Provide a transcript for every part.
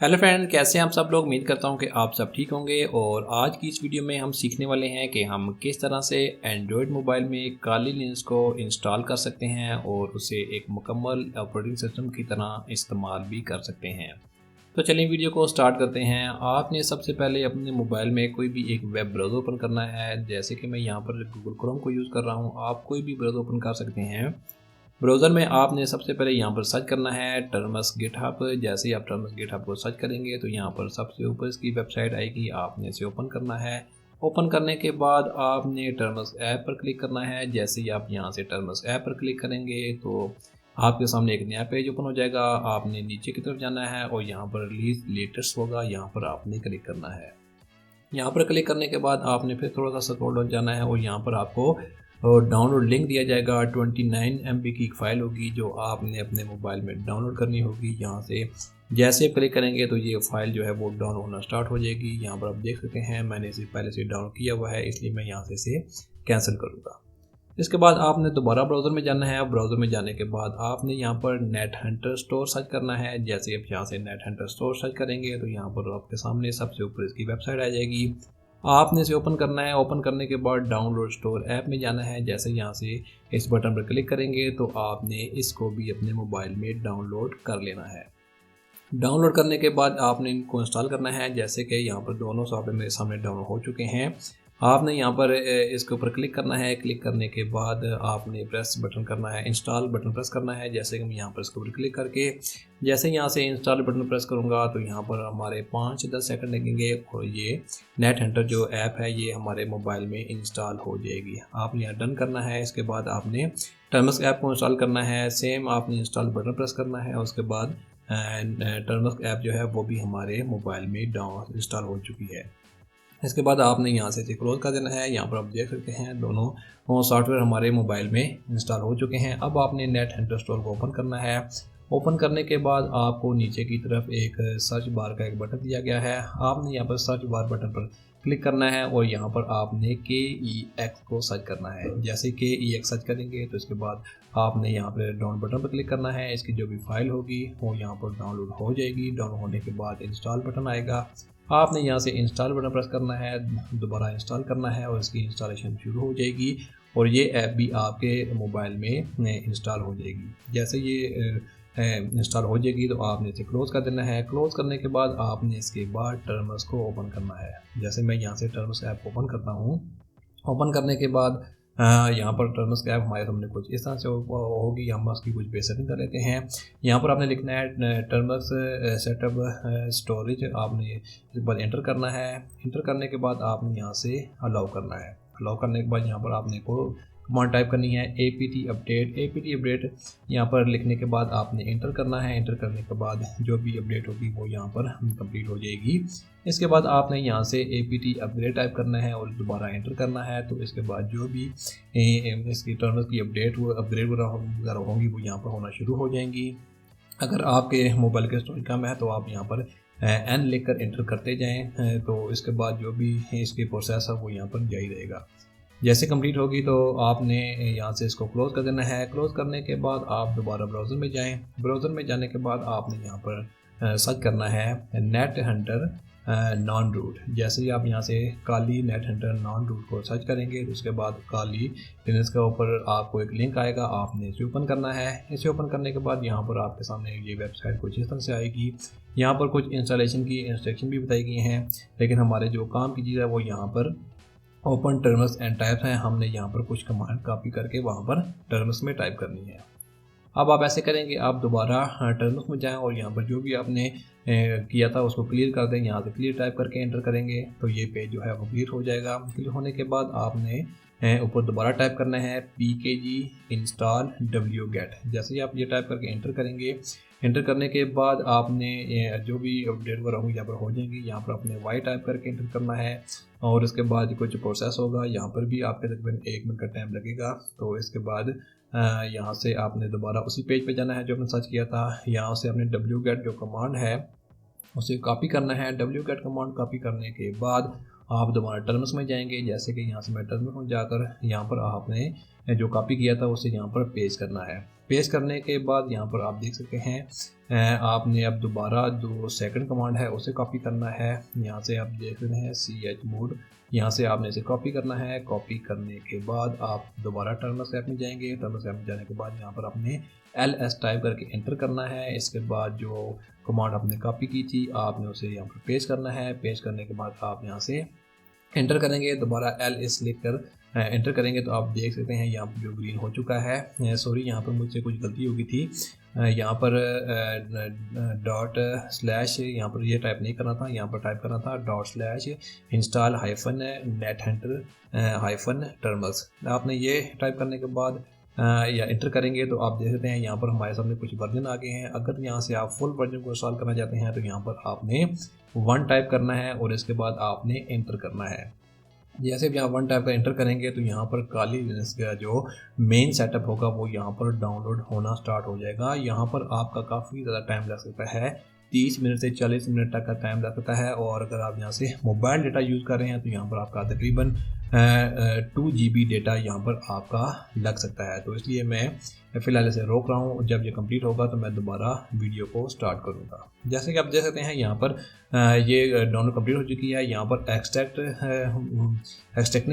Hello friend, कैसे हैं आप सब लोग। उम्मीद करता हूं कि आप सब ठीक होंगे। और आज की इस वीडियो में हम सीखने वाले हैं कि हम किस तरह से एंड्रॉयड मोबाइल में काली लिनक्स को इंस्टॉल कर सकते हैं और उसे एक मुकम्मल ऑपरेटिंग सिस्टम की तरह इस्तेमाल भी कर सकते हैं। तो चलिए वीडियो को स्टार्ट करते हैं। आपने सबसे पहले अपने मोबाइल में कोई भी एक वेब ब्राउज़र ओपन करना है। जैसे कि मैं यहाँ पर गूगल क्रोम को यूज़ कर रहा हूँ, आप कोई भी ब्राउज़र ओपन कर सकते हैं। ब्राउज़र में आपने सबसे पहले यहाँ पर सर्च करना है टर्मस गिटहब। जैसे ही आप टर्मस गिटहब को सर्च करेंगे तो यहाँ पर सबसे ऊपर इसकी वेबसाइट आएगी, आपने इसे ओपन करना है। ओपन करने के बाद आपने टर्मस ऐप पर क्लिक करना है। जैसे ही आप यहाँ से टर्मस ऐप पर क्लिक करेंगे तो आपके सामने एक नया पेज ओपन हो जाएगा। आपने नीचे की तरफ जाना है और यहाँ पर रिलीज लेटेस्ट होगा, यहाँ पर आपने क्लिक करना है। यहाँ पर क्लिक करने के बाद आपने फिर थोड़ा सा स्क्रॉल डाउन जाना है और यहाँ पर आपको डाउनलोड लिंक दिया जाएगा। 29 MB की एक फ़ाइल होगी जो आपने अपने मोबाइल में डाउनलोड करनी होगी। यहाँ से जैसे क्लिक करेंगे तो ये फ़ाइल जो है वो डाउन होना स्टार्ट हो जाएगी। यहाँ पर आप देख सकते हैं मैंने इसे पहले से डाउनलोड किया हुआ है, इसलिए मैं यहाँ से इसे कैंसिल करूँगा। इसके बाद आपने दोबारा ब्राउज़र में जाना है। ब्राउज़र में जाने के बाद आपने यहाँ पर नेट हंटर स्टोर सर्च करना है। जैसे आप यहाँ से नेट हंटर स्टोर सर्च करेंगे तो यहाँ पर आपके सामने सबसे ऊपर इसकी वेबसाइट आ जाएगी। आपने इसे ओपन करना है। ओपन करने के बाद डाउनलोड स्टोर ऐप में जाना है। जैसे यहाँ से इस बटन पर क्लिक करेंगे तो आपने इसको भी अपने मोबाइल में डाउनलोड कर लेना है। डाउनलोड करने के बाद आपने इनको इंस्टॉल करना है। जैसे कि यहाँ पर दोनों सॉफ्टवेयर मेरे सामने डाउनलोड हो चुके हैं। आपने यहाँ पर इसके ऊपर क्लिक करना है। क्लिक करने के बाद आपने प्रेस बटन करना है, इंस्टॉल बटन प्रेस करना है। जैसे कि मैं यहाँ पर इसके ऊपर क्लिक करके जैसे यहाँ से इंस्टॉल बटन प्रेस करूँगा तो यहाँ पर हमारे 5-10 सेकंड लगेंगे और ये नेट हंटर जो ऐप है ये हमारे मोबाइल में इंस्टॉल हो जाएगी। आपने यहाँ डन करना है। इसके बाद आपने टर्मस ऐप को इंस्टॉल करना है। सेम आपने इंस्टॉल बटन प्रेस करना है। उसके बाद टर्मस ऐप जो है वो भी हमारे मोबाइल में इंस्टॉल हो चुकी है। इसके बाद आपने यहाँ से इसे क्लोज कर देना है। यहाँ पर आप देख सकते हैं दोनों सॉफ्टवेयर हमारे मोबाइल में इंस्टॉल हो चुके हैं। अब आपने नेट हंटर स्टोर को ओपन करना है। ओपन करने के बाद आपको नीचे की तरफ एक सर्च बार का एक बटन दिया गया है। आपने यहाँ पर सर्च बार बटन पर क्लिक करना है और यहाँ पर आपने KEX को सर्च करना है। जैसे KEX सर्च करेंगे तो इसके बाद आपने यहाँ पर डाउन बटन पर क्लिक करना है। इसकी जो भी फाइल होगी वो यहाँ पर डाउनलोड हो जाएगी। डाउनलोड होने के बाद इंस्टॉल बटन आएगा। आपने यहाँ से इंस्टॉल बटन प्रेस करना है, दोबारा इंस्टॉल करना है और इसकी इंस्टॉलेशन शुरू हो जाएगी और ये ऐप भी आपके मोबाइल में इंस्टॉल हो जाएगी। जैसे ये इंस्टॉल हो जाएगी तो आपने इसे क्लोज़ कर देना है। क्लोज़ करने के बाद आपने इसके बाद टर्मस को ओपन करना है। जैसे मैं यहाँ से टर्मस ऐप ओपन करता हूँ। ओपन करने के बाद यहाँ पर टर्मस ऐप हमारे सामने कुछ इस तरह से होगी। हम उसकी कुछ बेस सेटिंग कर लेते हैं। यहाँ पर आपने लिखना है टर्मस सेटअप स्टोरेज, आपने इस बार एंटर करना है। एंटर करने के बाद आपने यहाँ से अलाउ करना है। अलाउ करने के बाद यहाँ पर आपने को कमांड टाइप करनी है apt अपडेट। यहाँ पर लिखने के बाद आपने एंटर करना है। एंटर करने के बाद जो भी अपडेट होगी वो यहाँ पर कंप्लीट हो जाएगी। इसके बाद आपने यहाँ से apt अपग्रेड टाइप करना है और दोबारा एंटर करना है। तो इसके बाद जो भी इसकी टर्म्स की अपडेट अपग्रेड वगैरह होंगी वो यहाँ पर होना शुरू हो जाएंगी। अगर आपके मोबाइल के स्टोरेज कम है तो आप यहाँ पर n लिखकर एंटर करते जाएँ। तो इसके बाद जो भी इसकी प्रोसेस है वो यहाँ पर जारी रहेगा। जैसे कंप्लीट होगी तो आपने यहाँ से इसको क्लोज़ कर देना है। क्लोज़ करने के बाद आप दोबारा ब्राउज़र में जाएं। ब्राउज़र में जाने के बाद आपने यहाँ पर सर्च करना है नेट हंटर नॉन रूट। जैसे ही आप यहाँ से काली नेट हंटर नॉन रूट को सर्च करेंगे तो उसके बाद काली लिनक्स के ऊपर आपको एक लिंक आएगा, आपने इसे ओपन करना है। इसे ओपन करने के बाद यहाँ पर आपके सामने ये वेबसाइट कुछ इस तरह से आएगी। यहाँ पर कुछ इंस्टॉलेशन की इंस्ट्रक्शन भी बताई गई हैं, लेकिन हमारे जो काम की चीज़ है वो यहाँ पर ओपन टर्म्स एंड टाइप्स हैं। हमने यहाँ पर कुछ कमांड कॉपी करके वहाँ पर टर्म्स में टाइप करनी है। अब आप ऐसे करेंगे, आप दोबारा टर्म्स में जाएं और यहाँ पर जो भी आपने किया था उसको क्लियर कर दें। यहाँ से क्लियर टाइप करके एंटर करेंगे तो ये पेज जो है वो क्लियर हो जाएगा। क्लियर होने के बाद आपने ऊपर दोबारा टाइप करना है pkg install wget। जैसे ही आप ये टाइप करके एंटर करेंगे, एंटर करने के बाद आपने जो भी अपडेट वगैरह होंगी यहाँ पर हो जाएंगी। यहाँ पर आपने y टाइप करके एंटर करना है और उसके बाद कुछ प्रोसेस होगा। यहाँ पर भी आपके तकरीबन 1 मिनट का टाइम लगेगा। तो इसके बाद यहाँ से आपने दोबारा उसी पेज पे जाना है जो आपने सर्च किया था। यहाँ से आपने wget जो कमांड है उसे कॉपी करना है। wget कमांड कॉपी करने के बाद आप दोबारा टर्म्स में जाएंगे। जैसे कि यहाँ से मैं टर्म्स में जाकर यहाँ पर आपने जो कॉपी किया था उसे यहाँ पर पेस्ट करना है। पेस्ट करने के बाद यहाँ पर आप देख सकते हैं आपने अब दोबारा जो सेकंड कमांड है उसे कॉपी करना है। यहाँ से आप देख रहे हैं chmod, यहाँ से आपने इसे कॉपी करना है। कॉपी करने के बाद आप दोबारा टर्मिनल ऐप में जाएंगे। टर्मिनल ऐप में जाने के बाद यहाँ पर आपने ls टाइप करके एंटर करना है। इसके बाद जो कमांड आपने कॉपी की थी आपने उसे यहाँ पर पेस्ट करना है। पेस्ट करने के बाद आप यहाँ से एंटर करेंगे, दोबारा ls लिख कर एंटर करेंगे तो आप देख सकते हैं यहाँ पर जो ग्रीन हो चुका है। सॉरी, यहाँ पर मुझसे कुछ गलती हो गई थी। यहाँ पर डॉट स्लैश यहाँ पर ये टाइप नहीं करना था, यहाँ पर टाइप करना था dot slash install hyphen net handle hyphen terminals. आपने ये टाइप करने के बाद या इंटर करेंगे तो आप देख सकते हैं यहाँ पर हमारे सामने कुछ वर्जन आ गए हैं। अगर यहाँ से आप फुल वर्जन को इंस्टॉल करना चाहते हैं तो यहाँ पर आपने 1 टाइप करना है और इसके बाद आपने एंटर करना है। जैसे भी आप 1 टाइप का एंटर करेंगे तो यहाँ पर काली लिनक्स का जो मेन सेटअप होगा वो यहाँ पर डाउनलोड होना स्टार्ट हो जाएगा। यहाँ पर आपका काफ़ी ज़्यादा टाइम लग सकता है, 30 मिनट से 40 मिनट तक का टाइम लग सकता है। और अगर आप यहाँ से मोबाइल डेटा यूज़ कर रहे हैं तो यहाँ पर आपका तकरीबन 2 GB डेटा यहाँ पर आपका लग सकता है। तो इसलिए मैं फ़िलहाल इसे रोक रहा हूँ। जब ये कंप्लीट होगा तो मैं दोबारा वीडियो को स्टार्ट करूँगा। जैसे कि आप देख सकते हैं यहाँ पर ये डाउनलोड कंप्लीट हो चुकी है। यहाँ पर एक्सट्रैक्टिंग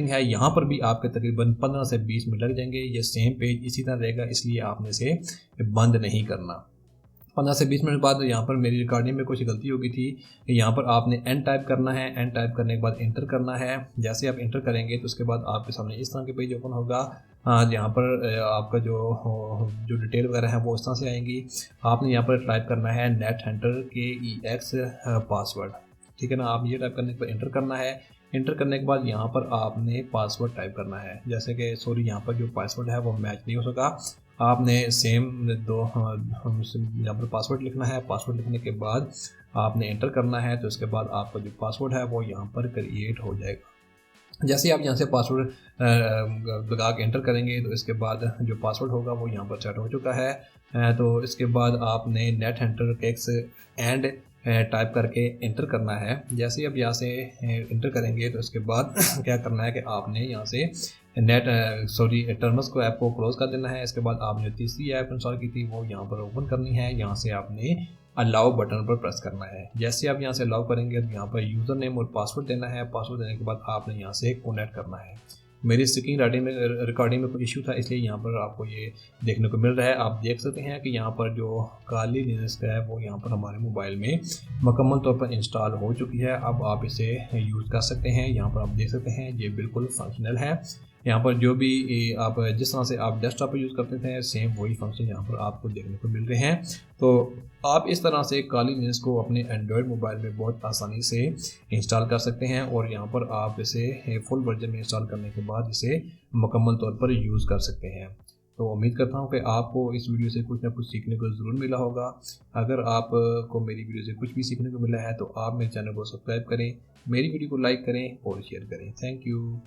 है, यहाँ पर भी आपके तकरीबन 15 से 20 मिनट लग जाएंगे। ये सेम पेज इसी तरह रहेगा, इसलिए आपने इसे बंद नहीं करना। 15 से 20 मिनट बाद यहाँ पर मेरी रिकॉर्डिंग में कुछ गलती हो गई थी। यहाँ पर आपने एन टाइप करना है। एन टाइप करने के बाद इंटर करना है। जैसे आप इंटर करेंगे तो उसके बाद आपके सामने इस तरह के पेज ओपन होगा। यहाँ पर आपका जो डिटेल वगैरह है वो इस तरह से आएंगी। आपने यहाँ पर टाइप करना है नेट हैंडल KEX पासवर्ड, ठीक है ना। आप ये टाइप करने के बाद इंटर करना है। इंटर करने के बाद यहाँ पर आपने पासवर्ड टाइप करना है। जैसे कि सॉरी, यहाँ पर जो पासवर्ड है वो मैच नहीं हो सका। आपने सेम यहाँ पर पासवर्ड लिखना है। पासवर्ड लिखने के बाद आपने एंटर करना है तो इसके बाद आपका जो पासवर्ड है वो यहाँ पर क्रिएट हो जाएगा। जैसे आप यहाँ से पासवर्ड लगा के एंटर करेंगे तो इसके बाद जो पासवर्ड होगा वो यहाँ पर सेट हो चुका है। तो इसके बाद आपने net handle KEX and type करके इंटर करना है। जैसे अब यहाँ से इंटर करेंगे तो इसके बाद क्या करना है कि आपने यहाँ से टर्मिनल्स को ऐप को क्लोज कर देना है। इसके बाद आपने जो तीसरी ऐप इंस्टॉल की थी वो यहाँ पर ओपन करनी है। यहाँ से आपने अलाउ बटन पर प्रेस करना है। जैसे आप यहाँ से अलाउ करेंगे तो यहाँ पर यूज़र नेम और पासवर्ड देना है। पासवर्ड देने के बाद आपने यहाँ से कनेक्ट करना है। मेरी स्क्रीन रिकॉर्डिंग में कुछ इशू था, इसलिए यहाँ पर आपको ये देखने को मिल रहा है। आप देख सकते हैं कि यहाँ पर जो काली लिनक्स है वो यहाँ पर हमारे मोबाइल में मुकम्मल तौर पर इंस्टॉल हो चुकी है। अब आप इसे यूज़ कर सकते हैं। यहाँ पर आप देख सकते हैं ये बिल्कुल फंक्शनल है। यहाँ पर जो भी आप जिस तरह से आप डेस्कटॉप पर यूज़ करते थे सेम वही फंक्शन यहाँ पर आपको देखने को मिल रहे हैं। तो आप इस तरह से काली लिनक्स को अपने एंड्रॉयड मोबाइल में बहुत आसानी से इंस्टॉल कर सकते हैं और यहाँ पर आप इसे फुल वर्जन में इंस्टॉल करने के बाद इसे मुकम्मल तौर पर यूज़ कर सकते हैं। तो उम्मीद करता हूँ कि आपको इस वीडियो से कुछ ना कुछ सीखने को ज़रूर मिला होगा। अगर आपको मेरी वीडियो से कुछ भी सीखने को मिला है तो आप मेरे चैनल को सब्सक्राइब करें, मेरी वीडियो को लाइक करें और शेयर करें। Thank you.